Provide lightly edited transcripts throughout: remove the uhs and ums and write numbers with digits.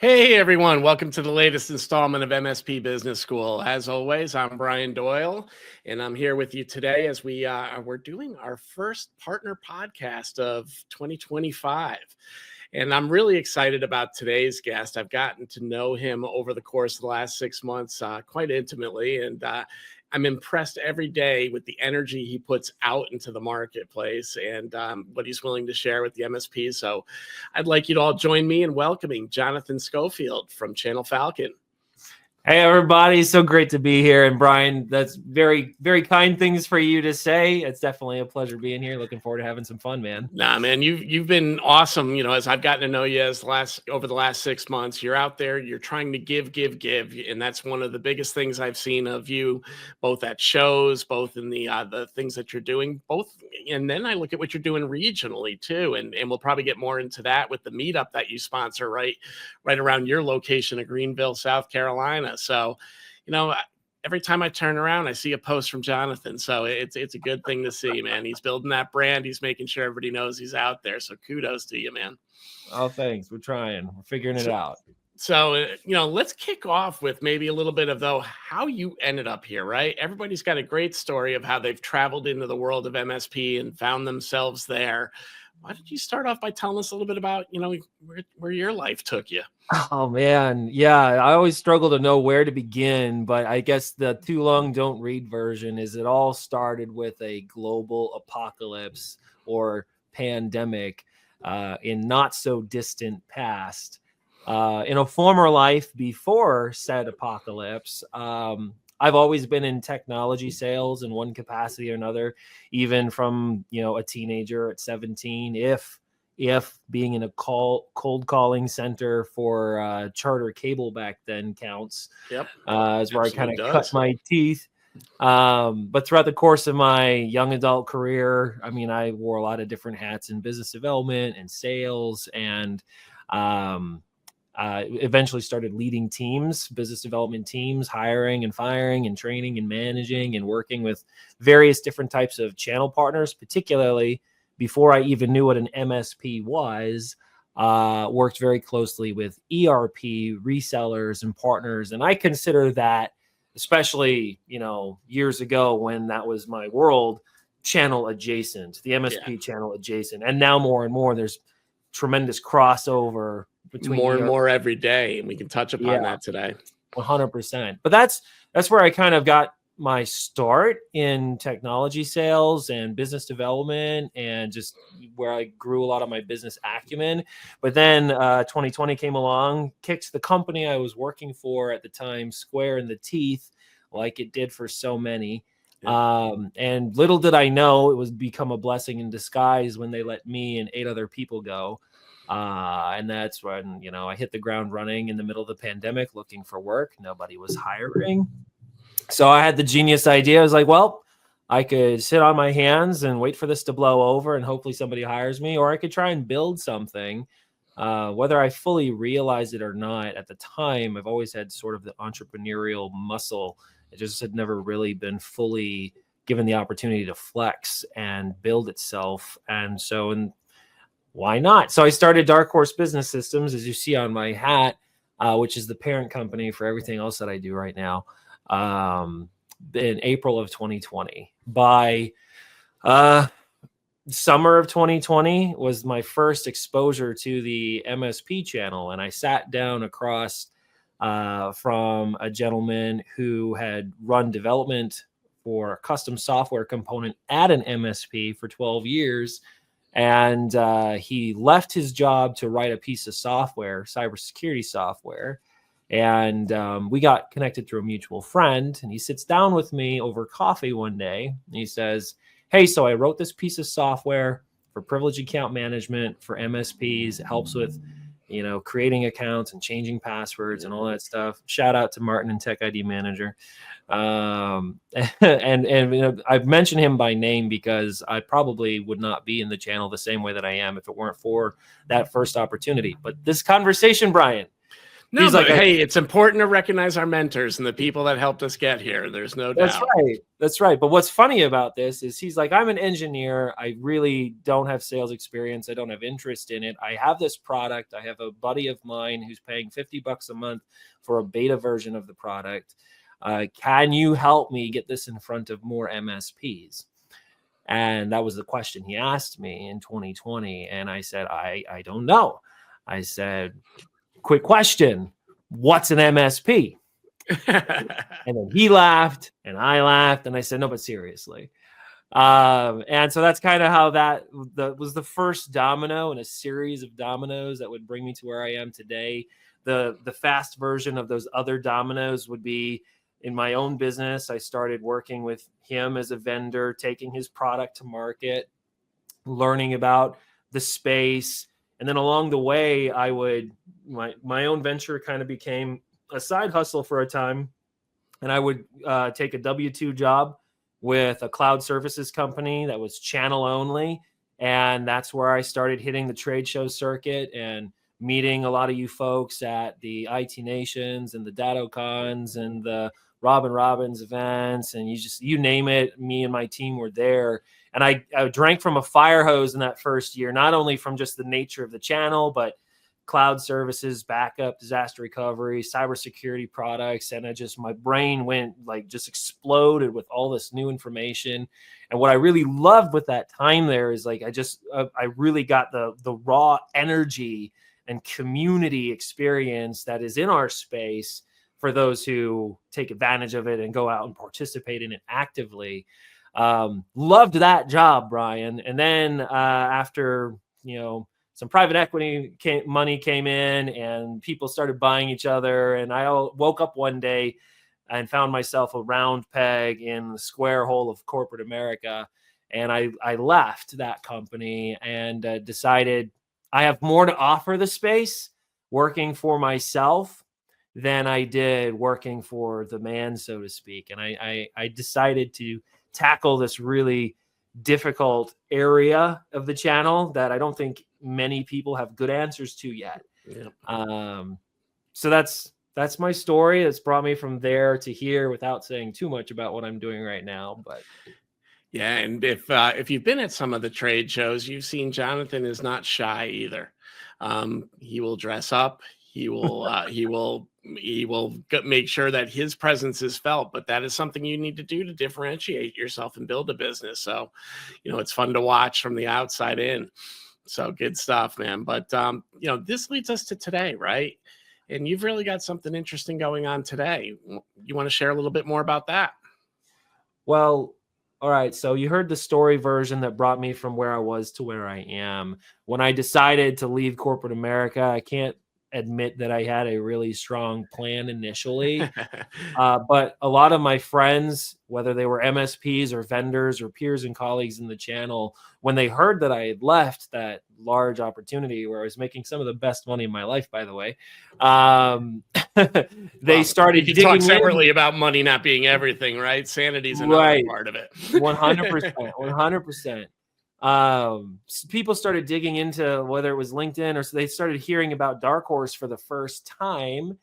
Hey everyone, welcome to the latest installment of MSP Business School. As always, I'm Brian Doyle, and I'm here with you today as we're doing our first partner podcast of 2025. And I'm really excited about today's guest. I've gotten to know him over the course of the last 6 months quite intimately, and I'm impressed every day with the energy he puts out into the marketplace and what he's willing to share with the MSPs. So I'd like you to all join me in welcoming Jonathan Schofield from Channel Falcon. Hey, everybody. So great to be here. And Brian, that's very, very kind things for you to say. It's definitely a pleasure being here. Looking forward to having some fun, man. Nah, man, you've been awesome. You know, as I've gotten to know you over the last 6 months, you're out there, you're trying to give. And that's one of the biggest things I've seen of you, both at shows, both in the things that you're doing, both. And then I look at what you're doing regionally too. And we'll probably get more into that with the meetup that you sponsor right around your location of Greenville, South Carolina. So, you know, every time I turn around, I see a post from Jonathan. So it's a good thing to see, man. He's building that brand. He's making sure everybody knows he's out there. So kudos to you, man. Oh, thanks. We're trying. We're figuring it out. So, let's kick off with maybe a little bit of, how you ended up here, right? Everybody's got a great story of how they've traveled into the world of MSP and found themselves there. Why don't you start off by telling us a little bit about, where your life took you? Oh, man. Yeah, I always struggle to know where to begin, but I guess the too long don't read version is it all started with a global apocalypse or pandemic in not so distant past. In a former life before said apocalypse, I've always been in technology sales in one capacity or another, even from, a teenager at 17, if being in a cold calling center for Charter Cable back then counts. Yep. Is where I kind of cut my teeth. But throughout the course of my young adult career, I mean, I wore a lot of different hats in business development and sales, and eventually started leading teams, business development teams, hiring and firing and training and managing and working with various different types of channel partners, particularly before I even knew what an MSP was. Worked very closely with ERP resellers and partners. And I consider that, especially, years ago when that was my world, channel adjacent, the MSP channel adjacent. And now more and more, there's tremendous crossover between more and more every day. And we can touch upon that today. 100%. But that's where I kind of got my start in technology sales and business development, and just where I grew a lot of my business acumen. But then 2020 came along, kicked the company I was working for at the time square in the teeth, like it did for so many. And little did I know it would become a blessing in disguise when they let me and 8 other people go. And that's when, I hit the ground running in the middle of the pandemic looking for work. Nobody was hiring. So I had the genius idea. I was like, well, I could sit on my hands and wait for this to blow over and hopefully somebody hires me, or I could try and build something. Whether I fully realized it or not at the time, I've always had sort of the entrepreneurial muscle. It just had never really been fully given the opportunity to flex and build itself. And so, why not? So I started Dark Horse Business Systems, as you see on my hat, which is the parent company for everything else that I do right now. In April of 2020. By summer of 2020 was my first exposure to the MSP channel, and I sat down across from a gentleman who had run development for a custom software component at an MSP for 12 years. And he left his job to write a piece of software, cybersecurity software. And we got connected through a mutual friend, and he sits down with me over coffee one day and he says, hey, so I wrote this piece of software for privileged account management for MSPs. It helps with, creating accounts and changing passwords and all that stuff. Shout out to Martin and Tech ID Manager. And I've mentioned him by name because I probably would not be in the channel the same way that I am if it weren't for that first opportunity. But this conversation, Brian, No, He's but like, hey, it's important to recognize our mentors and the people that helped us get here. There's no That's doubt. right. That's right. But what's funny about this is he's like, I'm an engineer. I really don't have sales experience. I don't have interest in it. I have this product. I have a buddy of mine who's paying $50 a month for a beta version of the product. Can you help me get this in front of more MSPs? And that was the question he asked me in 2020. And I said, I don't know. I said, quick question. What's an MSP? And then he laughed and I laughed and I said, no, but seriously. And so that's kind of how that was the first domino in a series of dominoes that would bring me to where I am today. The fast version of those other dominoes would be in my own business. I started working with him as a vendor, taking his product to market, learning about the space. And then along the way, my own venture kind of became a side hustle for a time. And I would take a W-2 job with a cloud services company that was channel only. And that's where I started hitting the trade show circuit and meeting a lot of you folks at the IT Nations and the DattoCons and the Robin Robbins events. And you name it, me and my team were there. And I drank from a fire hose in that first year, not only from just the nature of the channel, but cloud services, backup, disaster recovery, cybersecurity products. And my brain went just exploded with all this new information. And what I really loved with that time there is I really got the raw energy and community experience that is in our space for those who take advantage of it and go out and participate in it actively. Loved that job, Brian. And then after, some private equity money came in and people started buying each other. And I woke up one day and found myself a round peg in the square hole of corporate America. And I left that company and decided I have more to offer the space working for myself than I did working for the man, so to speak. And I decided to tackle this really difficult area of the channel that I don't think many people have good answers to yet. Yeah. So that's my story. It's brought me from there to here without saying too much about what I'm doing right now. But yeah, and if you've been at some of the trade shows, you've seen Jonathan is not shy either. He will dress up. He will make sure that his presence is felt, but that is something you need to do to differentiate yourself and build a business. So, it's fun to watch from the outside in. So good stuff, man. But, this leads us to today, right? And you've really got something interesting going on today. You want to share a little bit more about that? Well, all right. So you heard the story version that brought me from where I was to where I am. When I decided to leave corporate America, I can't admit that I had a really strong plan initially. But a lot of my friends, whether they were MSPs or vendors or peers and colleagues in the channel, when they heard that I had left that large opportunity where I was making some of the best money in my life, by the way, they started digging talk separately about money not being everything, right? Sanity's another part of it. 100%. People started digging into whether it was LinkedIn or so they started hearing about Dark Horse for the first time.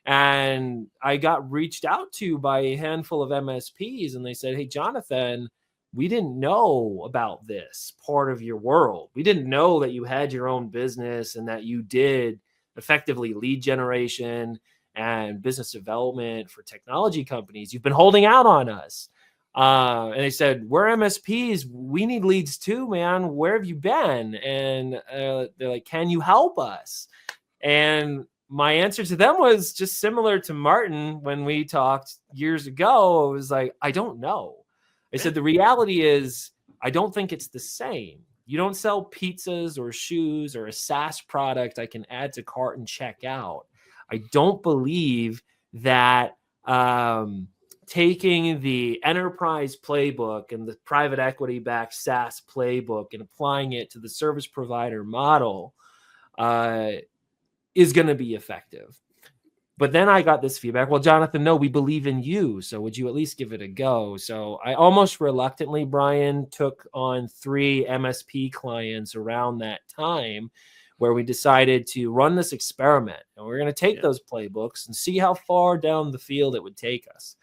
And I got reached out to by a handful of MSPs and they said, hey, Jonathan, we didn't know about this part of your world. We didn't know that you had your own business and that you did effectively lead generation and business development for technology companies. You've been holding out on us. And they said, we're MSPs. We need leads too, man. Where have you been? And they're like, can you help us? And my answer to them was just similar to Martin when we talked years ago. It was like, I don't know. I said, the reality is, I don't think it's the same. You don't sell pizzas or shoes or a SaaS product I can add to cart and check out. I don't believe that taking the enterprise playbook and the private equity backed SaaS playbook and applying it to the service provider model is going to be effective. But then I got this feedback. Well, Jonathan, no, we believe in you. So would you at least give it a go? So I almost reluctantly, Brian, took on 3 MSP clients around that time where we decided to run this experiment, and we're going to take those playbooks and see how far down the field it would take us.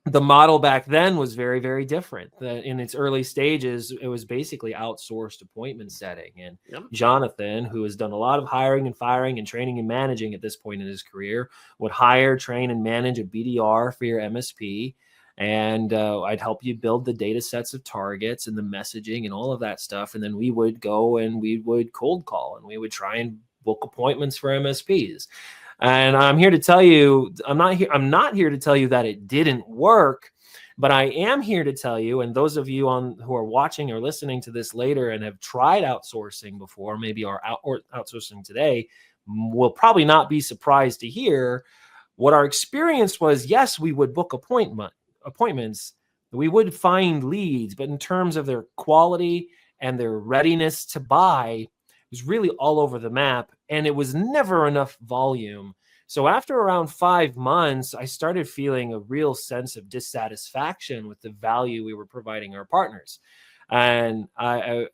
The model back then was very, very different. In its early stages, it was basically outsourced appointment setting. And Jonathan, who has done a lot of hiring and firing and training and managing at this point in his career, would hire, train, and manage a BDR for your MSP. And I'd help you build the data sets of targets and the messaging and all of that stuff. And then we would go and we would cold call and we would try and book appointments for MSPs. And I'm here to tell you, I'm not here to tell you that it didn't work, but I am here to tell you, and those of you who are watching or listening to this later and have tried outsourcing before, maybe are outsourcing today, will probably not be surprised to hear what our experience was. Yes, we would book appointments, we would find leads, but in terms of their quality and their readiness to buy, it was really all over the map, and it was never enough volume. So after around 5 months, I started feeling a real sense of dissatisfaction with the value we were providing our partners. And I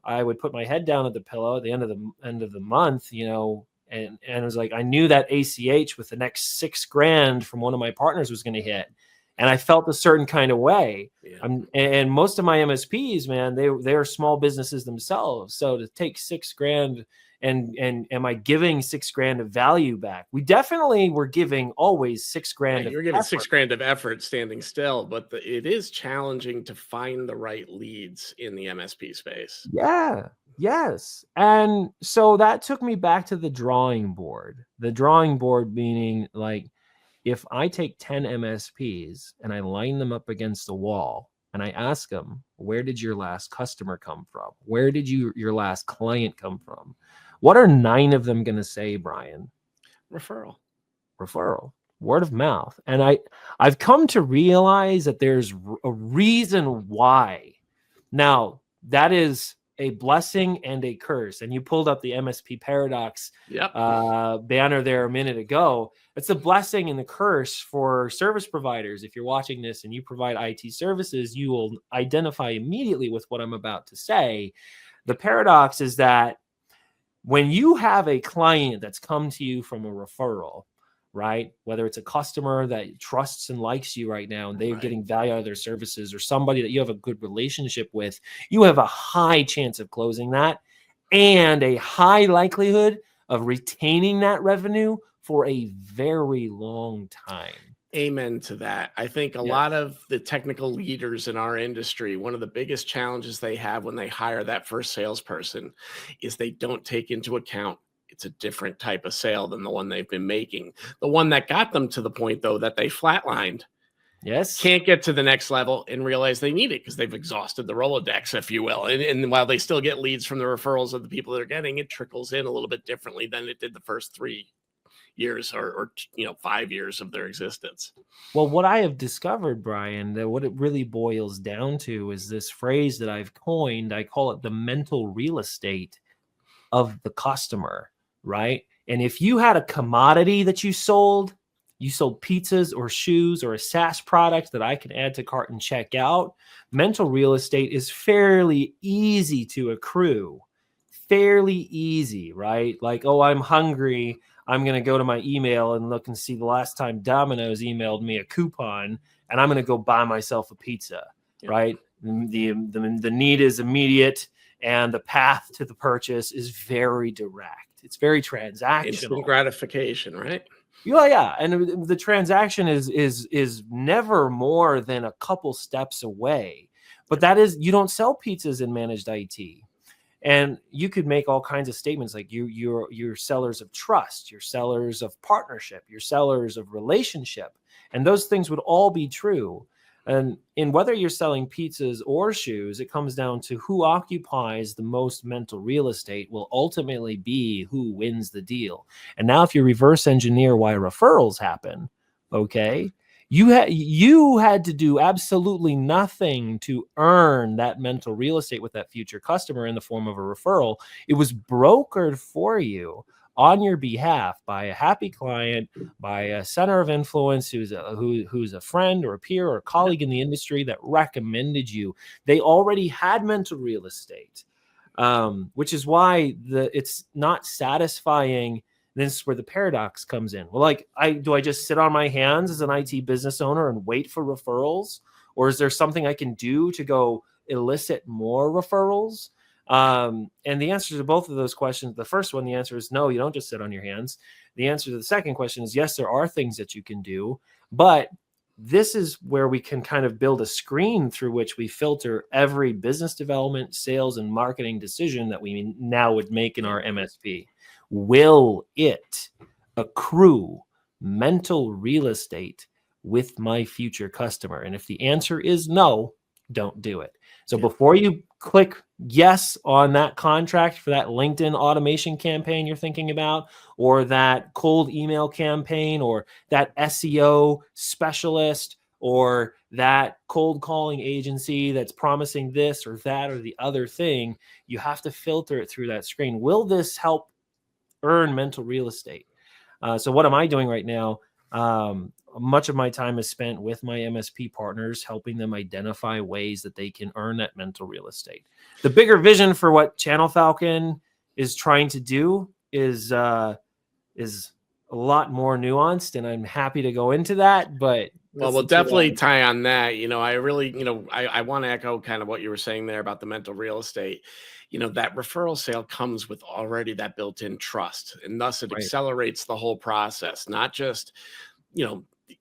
would put my head down at the pillow at the end of the month, and it was like I knew that ACH with the next $6,000 from one of my partners was going to hit. And I felt a certain kind of way. And most of my MSPs, man, they're small businesses themselves. So to take $6,000 and am I giving $6,000 of value back? We definitely were giving always $6,000. You're giving $6,000 of effort standing still, but it is challenging to find the right leads in the MSP space. Yeah. Yes. And so that took me back to the drawing board. The drawing board meaning like, if I take 10 MSPs and I line them up against the wall and I ask them, where did your last customer come from? Where did your last client come from? What are 9 of them going to say, Brian? Referral, word of mouth. And I've come to realize that there's a reason why. Now, that is a blessing and a curse. And you pulled up the MSP Paradox banner there a minute ago. It's a blessing and a curse for service providers. If you're watching this and you provide IT services, you will identify immediately with what I'm about to say. The paradox is that when you have a client that's come to you from a referral, right? Whether it's a customer that trusts and likes you right now and they're getting value out of their services, or somebody that you have a good relationship with, you have a high chance of closing that and a high likelihood of retaining that revenue for a very long time. Amen to that. I think a lot of the technical leaders in our industry, one of the biggest challenges they have when they hire that first salesperson is they don't take into account it's a different type of sale than the one they've been making. The one that got them to the point, though, that they flatlined. Can't get to the next level and realize they need it because they've exhausted the Rolodex, if you will. And while they still get leads from the referrals of the people they're getting, it trickles in a little bit differently than it did the first 3 years or 5 years of their existence. Well, what I have discovered, Brian, that what it really boils down to is this phrase that I've coined. I call it the mental real estate of the customer, right? And if you had a commodity that you sold pizzas or shoes or a SaaS product that I can add to cart and check out, mental real estate is fairly easy to accrue. Fairly easy, right? Like, oh, I'm hungry. I'm going to go to my email and look and see the last time Domino's emailed me a coupon, and I'm going to go buy myself a pizza, right? The need is immediate, and the path to the purchase is very direct. It's very transactional. Instant gratification, right? Yeah. And the transaction is never more than a couple steps away. But that is, you don't sell pizzas in managed IT. And you could make all kinds of statements like you're sellers of trust, you're sellers of partnership, you're sellers of relationship. And those things would all be true. And in whether you're selling pizzas or shoes, it comes down to who occupies the most mental real estate will ultimately be who wins the deal. And now if you reverse engineer why referrals happen, okay, you had to do absolutely nothing to earn that mental real estate with that future customer in the form of a referral. It was brokered for you on your behalf by a happy client, by a center of influence who's a friend or a peer or a colleague in the industry that recommended you. They already had mental real estate. which is why it's not satisfying. This is where the paradox comes in. Well, like, do I just sit on my hands as an IT business owner and wait for referrals? Or is there something I can do to go elicit more referrals? And the answer to both of those questions, the first one, the answer is no, you don't just sit on your hands. The answer to the second question is yes, there are things that you can do, but this is where we can kind of build a screen through which we filter every business development, sales, and marketing decision that we now would make in our MSP. Will it accrue mental real estate with my future customer? And if the answer is no, don't do it. So before you click yes on that contract for that LinkedIn automation campaign you're thinking about, or that cold email campaign, or that SEO specialist, or that cold calling agency that's promising this or that or the other thing, you have to filter it through that screen. Will this help earn mental real estate? So what am I doing right now? Much of my time is spent with my MSP partners, helping them identify ways that they can earn that mental real estate. The bigger vision for what Channel Falcon is trying to do is a lot more nuanced, and I'm happy to go into that. But well, we'll definitely tie on that. I really, I want to echo kind of what you were saying there about the mental real estate. That referral sale comes with already that built-in trust, and thus it accelerates the whole process, not just,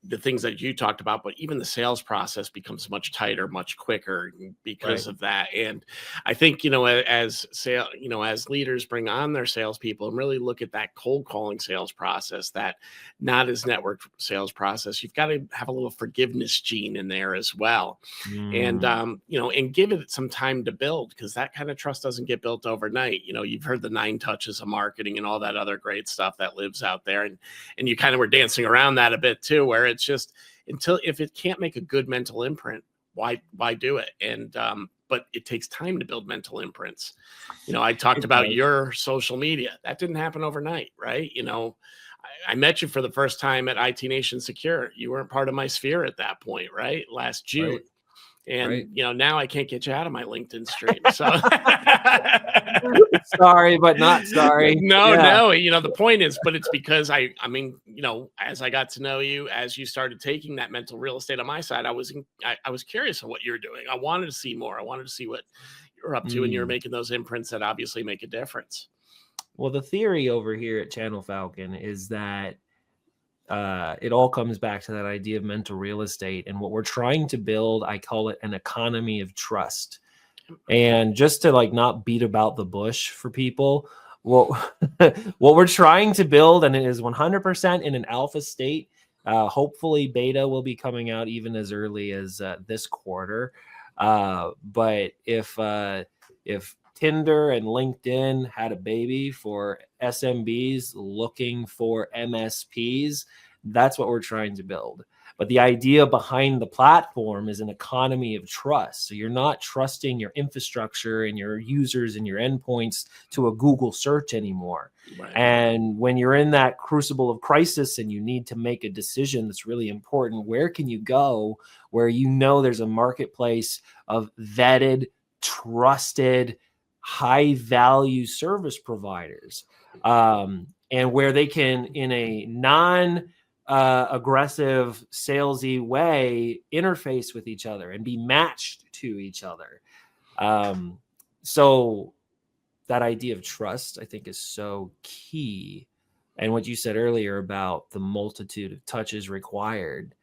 the things that you talked about, but even the sales process becomes much tighter, much quicker because of that. And I think, as leaders bring on their salespeople and really look at that cold calling sales process, that not as network sales process, you've got to have a little forgiveness gene in there as well. And, and give it some time to build, because that kind of trust doesn't get built overnight. You've heard the 9 touches of marketing and all that other great stuff that lives out there. And you kind of were dancing around that a bit too, where it's just if it can't make a good mental imprint, why do it? And but it takes time to build mental imprints. I talked about your social media. That didn't happen overnight, right? I met you for the first time at IT Nation Secure. You weren't part of my sphere at that point, right? Last June. And, now I can't get you out of my LinkedIn stream. So sorry, but not sorry. No, the point is, but it's because I mean, as I got to know you, as you started taking that mental real estate on my side, I was curious of what you're doing. I wanted to see more. I wanted to see what you're up to, and you're making those imprints that obviously make a difference. Well, the theory over here at Channel Falcon is that it all comes back to that idea of mental real estate. And what we're trying to build, I call it an economy of trust. And just to not beat about the bush for people, what we're trying to build, and it is 100% in an alpha state. Hopefully beta will be coming out even as early as this quarter. But if Tinder and LinkedIn had a baby for SMBs looking for MSPs, that's what we're trying to build. But the idea behind the platform is an economy of trust. So you're not trusting your infrastructure and your users and your endpoints to a Google search anymore. Right. And when you're in that crucible of crisis and you need to make a decision that's really important, where can you go where there's a marketplace of vetted, trusted, high value service providers, and where they can, in a aggressive salesy way, interface with each other and be matched to each other. So that idea of trust, I think, is so key. And what you said earlier about the multitude of touches required,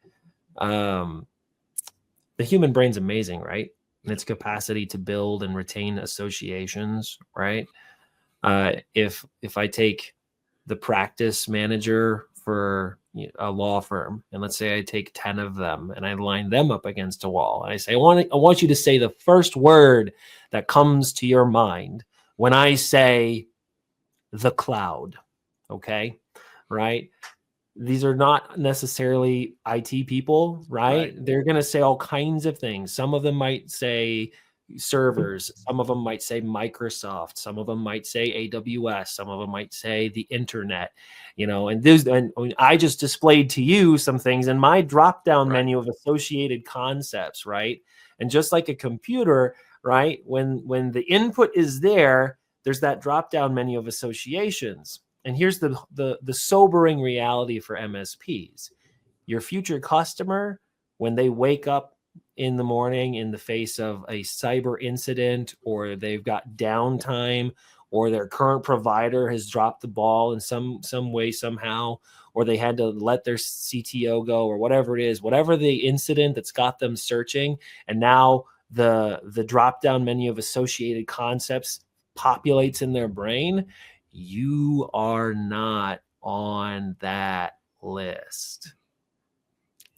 the human brain's amazing, right? And its capacity to build and retain associations, right? If I take the practice manager for a law firm, and let's say I take 10 of them and I line them up against a wall, and I say, I want you to say the first word that comes to your mind when I say the cloud, okay? Right? These are not necessarily IT people, right? They're going to say all kinds of things. Some of them might say servers. Some of them might say Microsoft. Some of them might say AWS. Some of them might say the internet, and I just displayed to you some things in my drop-down menu of associated concepts, right? And just like a computer, right? When the input is there, there's that drop down menu of associations. And here's the sobering reality for MSPs. Your future customer, when they wake up in the morning in the face of a cyber incident, or they've got downtime, or their current provider has dropped the ball in some way, somehow, or they had to let their CTO go, or whatever it is, whatever the incident that's got them searching, and now the drop down menu of associated concepts populates in their brain, you are not on that list.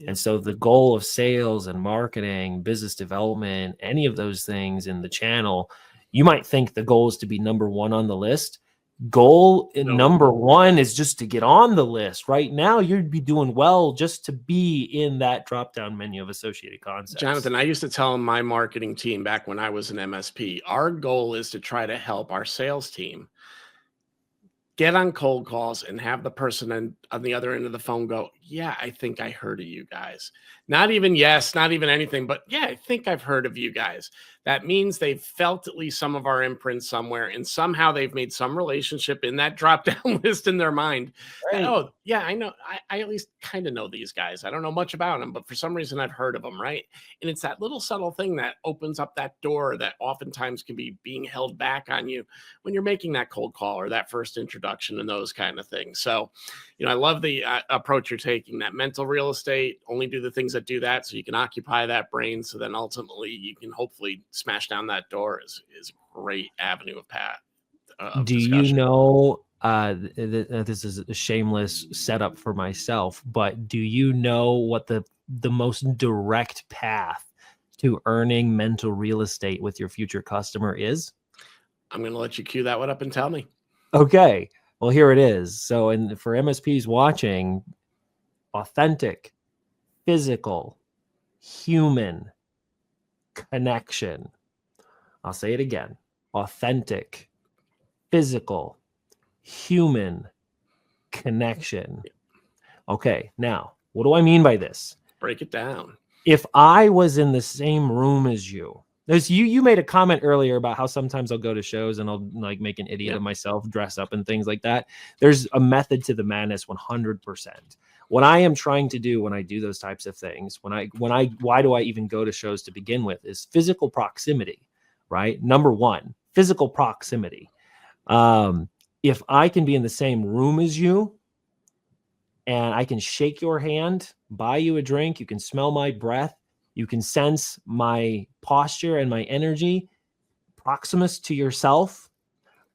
And so the goal of sales and marketing, business development, any of those things in the channel, you might think the goal is to be number one on the list. Number one is just to get on the list. Right now, you'd be doing well just to be in that drop-down menu of associated concepts. Jonathan, I used to tell my marketing team back when I was an MSP, our goal is to try to help our sales team get on cold calls and have the person on the other end of the phone go, yeah, I think I heard of you guys. Not even yes, not even anything, but yeah, I think I've heard of you guys. That means they've felt at least some of our imprints somewhere, and somehow they've made some relationship in that drop-down list in their mind. Right. That, oh, yeah, I know. I at least kind of know these guys. I don't know much about them, but for some reason I've heard of them, right? And it's that little subtle thing that opens up that door that oftentimes can be being held back on you when you're making that cold call or that first introduction and those kind of things. So, I love the approach you're taking, that mental real estate, only do the things that do that so you can occupy that brain. So then ultimately you can hopefully smash down that door is a great avenue of path. Do discussion. You know, this is a shameless setup for myself, but do you know what the most direct path to earning mental real estate with your future customer is? I'm going to let you cue that one up and tell me. Okay. Well, here it is. So, for MSPs watching, authentic, physical, human connection. I'll say it again. Authentic, physical, human connection. Okay. Now, what do I mean by this? Break it down. If I was in the same room as you, you made a comment earlier about how sometimes I'll go to shows and I'll like make an idiot of myself, dress up and things like that. There's a method to the madness, 100%. What I am trying to do when I do those types of things, why do I even go to shows to begin with, is physical proximity, right? Number one, physical proximity. If I can be in the same room as you and I can shake your hand, buy you a drink, you can smell my breath, you can sense my posture and my energy, proximus to yourself,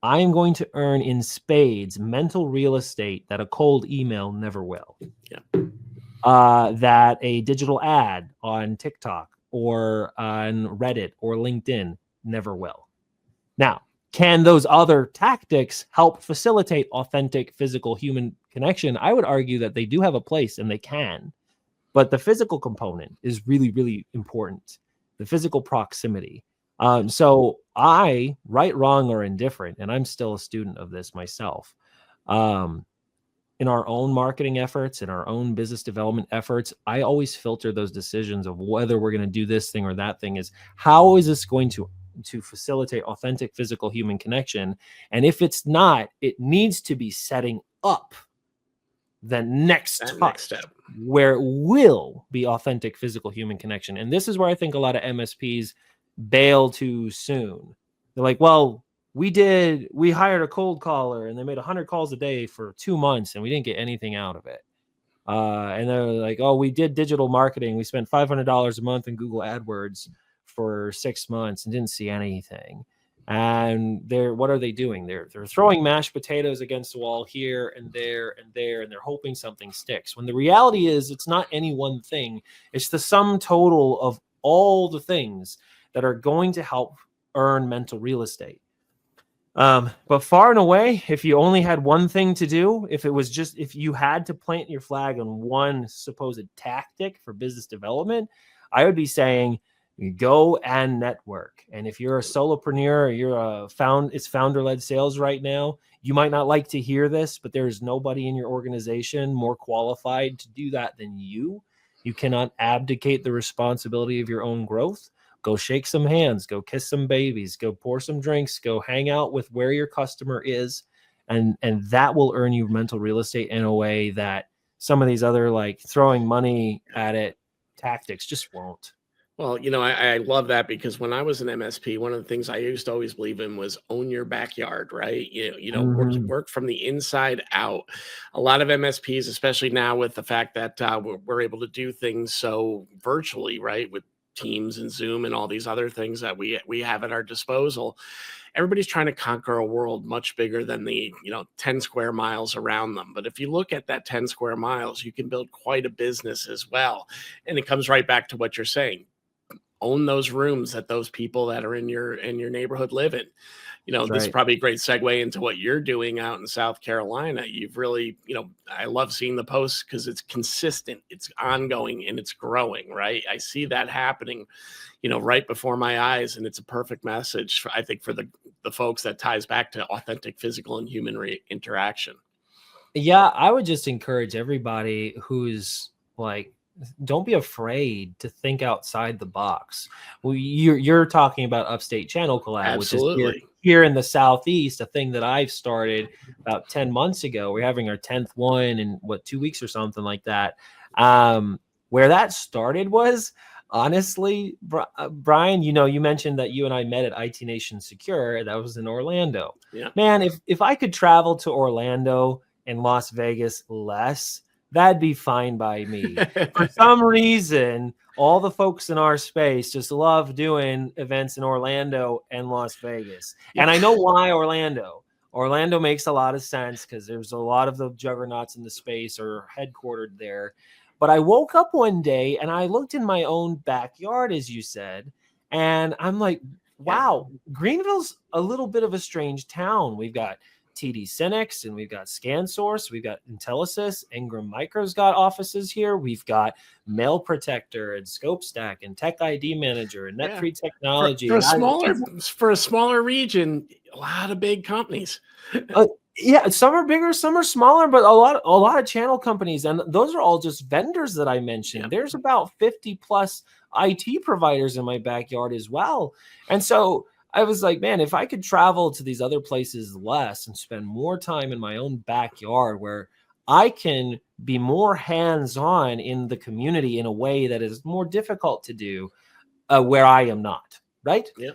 I am going to earn in spades mental real estate that a cold email never will. Yeah. That a digital ad on TikTok or on Reddit or LinkedIn never will. Now, can those other tactics help facilitate authentic physical human connection? I would argue that they do have a place and they can. But the physical component is really, really important. The physical proximity. So I, right, wrong, or indifferent, and I'm still a student of this myself, in our own marketing efforts, in our own business development efforts, I always filter those decisions of whether we're going to do this thing or that thing is how is this going to facilitate authentic physical human connection? And if it's not, it needs to be setting up the next step where it will be authentic physical human connection. And this is where I think a lot of MSPs bail too soon. They're like, well, we hired a cold caller and they made 100 calls a day for 2 months and we didn't get anything out of it. And they're like, oh, we did digital marketing. We spent $500 a month in Google AdWords for 6 months and didn't see anything. And what are they doing? They're throwing mashed potatoes against the wall here and there and there, and they're hoping something sticks. When the reality is it's not any one thing. It's the sum total of all the things that are going to help earn mental real estate. But far and away, if you only had one thing to do, if you had to plant your flag on one supposed tactic for business development, I would be saying, you go and network. And if you're a solopreneur or you're it's founder-led sales right now, you might not like to hear this, but there's nobody in your organization more qualified to do that than you. You cannot abdicate the responsibility of your own growth. Go shake some hands, go kiss some babies, go pour some drinks, go hang out with where your customer is. And that will earn you mental real estate in a way that some of these other like throwing money at it tactics just won't. Well, I love that because when I was an MSP, one of the things I used to always believe in was own your backyard, right? Mhm. Work from the inside out. A lot of MSPs, especially now with the fact that we're able to do things so virtually, right? With Teams and Zoom and all these other things that we have at our disposal. Everybody's trying to conquer a world much bigger than the 10 square miles around them. But if you look at that 10 square miles, you can build quite a business as well. And it comes right back to what you're saying. Own those rooms that those people that are in your neighborhood live in. That's This is right. probably a great segue into what you're doing out in South Carolina. You've really, I love seeing the posts because it's consistent, it's ongoing, and it's growing, right? I see that happening, right before my eyes, and it's a perfect message, I think, for the folks that ties back to authentic physical and human interaction. Yeah, I would just encourage everybody who's like, don't be afraid to think outside the box. Well, you're talking about Upstate Channel Collab, which is Absolutely. here in the Southeast, a thing that I've started about 10 months ago. We're having our 10th one in 2 weeks or something like that. Where that started was honestly, Brian, you mentioned that you and I met at IT Nation Secure. That was in Orlando. Yeah. Man, if I could travel to Orlando and Las Vegas less, that'd be fine by me. For some reason, all the folks in our space just love doing events in Orlando and Las Vegas. And I know why Orlando. Orlando makes a lot of sense because there's a lot of the juggernauts in the space are headquartered there. But I woke up one day and I looked in my own backyard, as you said, and I'm like, wow, Greenville's a little bit of a strange town. We've got TD Synnex, and we've got ScanSource, we've got Intelisys, Ingram Micro's got offices here. We've got Mail Protector and ScopeStack and Tech ID Manager and NetFree Technology. For a smaller region, a lot of big companies. Yeah, some are bigger, some are smaller, but a lot of channel companies, and those are all just vendors that I mentioned. Yeah. There's about 50 plus IT providers in my backyard as well. And so I was like, man, if I could travel to these other places less and spend more time in my own backyard where I can be more hands-on in the community in a way that is more difficult to do where I am not, right? Yeah.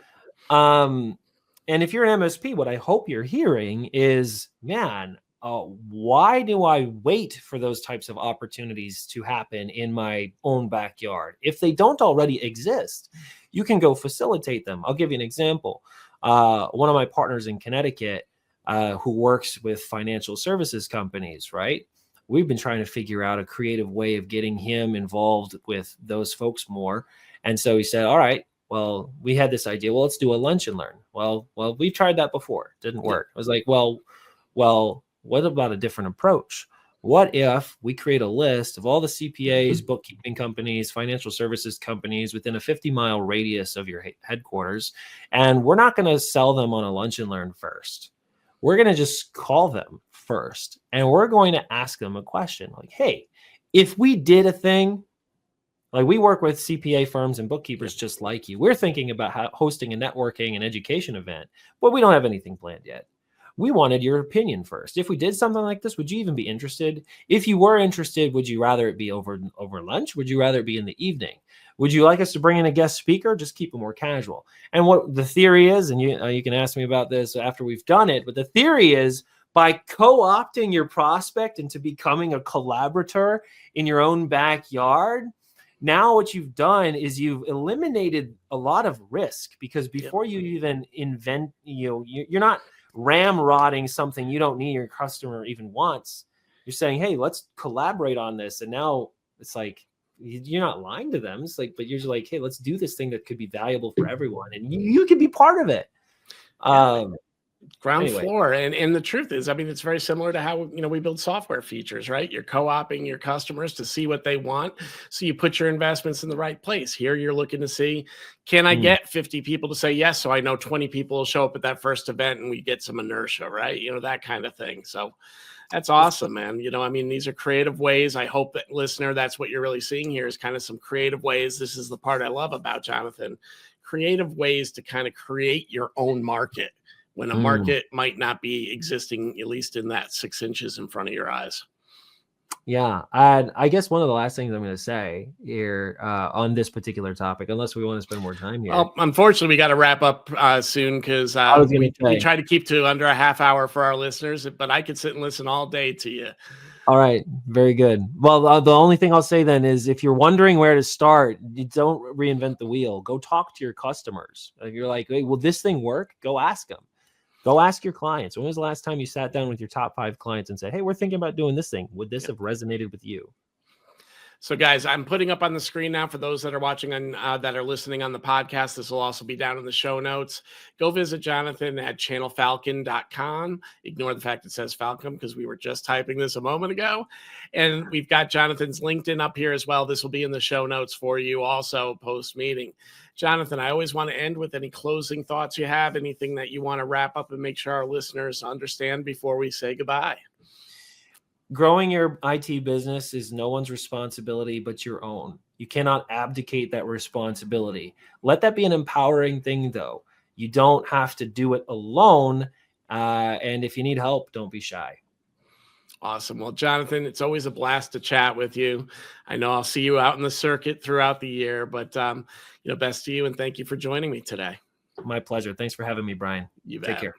And if you're an MSP, what I hope you're hearing is, man, why do I wait for those types of opportunities to happen in my own backyard? If they don't already exist, you can go facilitate them. I'll give you an example. One of my partners in Connecticut who works with financial services companies, right? We've been trying to figure out a creative way of getting him involved with those folks more. And so he said, all right, well, we had this idea. Well, let's do a lunch and learn. Well, we've tried that before. It didn't work. I was like, well, what about a different approach? What if we create a list of all the CPAs, bookkeeping companies, financial services companies within a 50-mile radius of your headquarters, and we're not going to sell them on a lunch and learn first. We're going to just call them first, and we're going to ask them a question like, hey, if we did a thing, like we work with CPA firms and bookkeepers just like you. We're thinking about hosting a networking and education event, but we don't have anything planned yet. We wanted your opinion first. If we did something like this, would you even be interested? If you were interested, would you rather it be over lunch? Would you rather it be in the evening? Would you like us to bring in a guest speaker? Just keep it more casual. And what the theory is, and you can ask me about this after we've done it, but the theory is by co-opting your prospect into becoming a collaborator in your own backyard, now what you've done is you've eliminated a lot of risk because before you even invent, you're not ramrodding something you don't need your customer even wants. You're saying, hey, let's collaborate on this. And now it's like, you're not lying to them. It's like, but you're just like, hey, let's do this thing that could be valuable for everyone. And you can be part of it. Ground floor. And the truth is, I mean, it's very similar to how, we build software features, right? You're co-opting your customers to see what they want. So you put your investments in the right place. Here, you're looking to see, can I get 50 people to say yes? So I know 20 people will show up at that first event and we get some inertia, right? That kind of thing. So That's awesome, man. I mean, these are creative ways. I hope that listener, that's what you're really seeing here is kind of some creative ways. This is the part I love about Jonathan. Creative ways to kind of create your own market when a market might not be existing, at least in that 6 inches in front of your eyes. Yeah. And I guess one of the last things I'm going to say here on this particular topic, unless we want to spend more time here. Well, unfortunately, we got to wrap up soon because we try to keep to under a half hour for our listeners, but I could sit and listen all day to you. All right. Very good. Well, the only thing I'll say then is if you're wondering where to start, you don't reinvent the wheel. Go talk to your customers. If you're like, hey, will this thing work? Go ask them. Go ask your clients. When was the last time you sat down with your top 5 clients and said, hey, we're thinking about doing this thing. Would this have resonated with you? So, guys, I'm putting up on the screen now for those that are watching on that are listening on the podcast. This will also be down in the show notes. Go visit Jonathan at channelfalcon.com. Ignore the fact it says Falcon because we were just typing this a moment ago. And we've got Jonathan's LinkedIn up here as well. This will be in the show notes for you also post-meeting. Jonathan, I always want to end with any closing thoughts you have, anything that you want to wrap up and make sure our listeners understand before we say goodbye. Growing your IT business is no one's responsibility but your own. You cannot abdicate that responsibility. Let that be an empowering thing, though. You don't have to do it alone. And if you need help, don't be shy. Awesome. Well, Jonathan, it's always a blast to chat with you. I know I'll see you out in the circuit throughout the year, but best to you and thank you for joining me today. My pleasure. Thanks for having me, Brian. You bet. Take care.